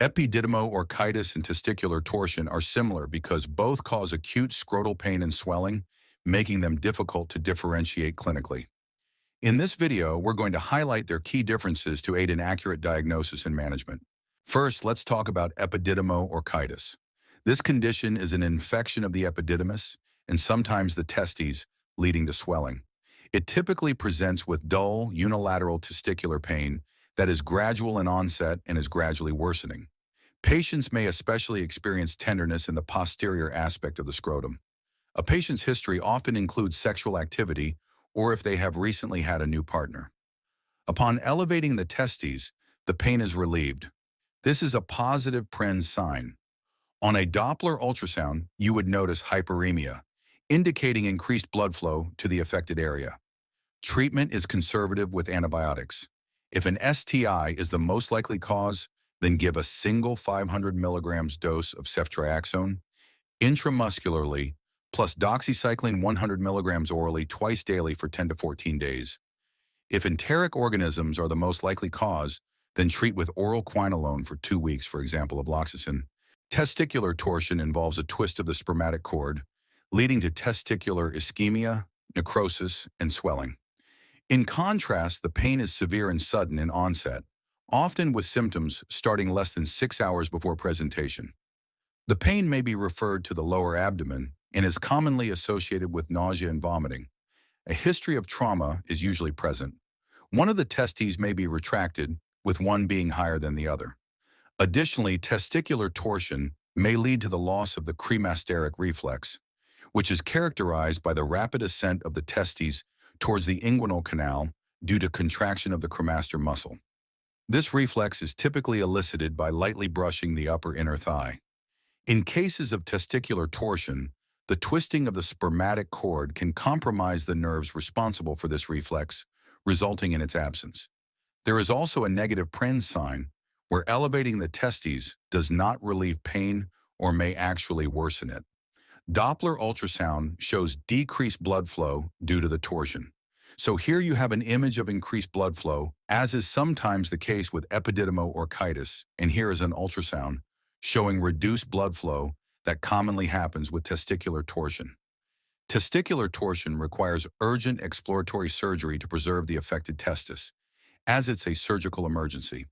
Epididymo-Orchitis and testicular torsion are similar because both cause acute scrotal pain and swelling, making them difficult to differentiate clinically. In this video, we're going to highlight their key differences to aid in accurate diagnosis and management. First, let's talk about epididymo-orchitis. This condition is an infection of the epididymis and sometimes the testes, leading to swelling. It typically presents with dull, unilateral testicular pain that is gradual in onset and is gradually worsening. Patients may especially experience tenderness in the posterior aspect of the scrotum. A patient's history often includes sexual activity or if they have recently had a new partner. Upon elevating the testes, the pain is relieved. This is a positive Prenz sign. On a Doppler ultrasound, you would notice hyperemia, indicating increased blood flow to the affected area. Treatment is conservative with antibiotics. If an STI is the most likely cause, then give a single 500 milligrams dose of ceftriaxone intramuscularly plus doxycycline 100 milligrams orally twice daily for 10 to 14 days. If enteric organisms are the most likely cause, then treat with oral quinolone for 2 weeks, for example, ofloxacin. Testicular torsion involves a twist of the spermatic cord, leading to testicular ischemia, necrosis, and swelling. In contrast, the pain is severe and sudden in onset, often with symptoms starting less than 6 hours before presentation. The pain may be referred to the lower abdomen and is commonly associated with nausea and vomiting. A history of trauma is usually present. One of the testes may be retracted, with one being higher than the other. Additionally, testicular torsion may lead to the loss of the cremasteric reflex, which is characterized by the rapid ascent of the testes towards the inguinal canal due to contraction of the cremaster muscle. This reflex is typically elicited by lightly brushing the upper inner thigh. In cases of testicular torsion, the twisting of the spermatic cord can compromise the nerves responsible for this reflex, resulting in its absence. There is also a negative Prenz sign, where elevating the testes does not relieve pain or may actually worsen it. Doppler ultrasound shows decreased blood flow due to the torsion. So here you have an image of increased blood flow, as is sometimes the case with epididymo-orchitis, and here is an ultrasound showing reduced blood flow that commonly happens with testicular torsion. Testicular torsion requires urgent exploratory surgery to preserve the affected testis, as it's a surgical emergency.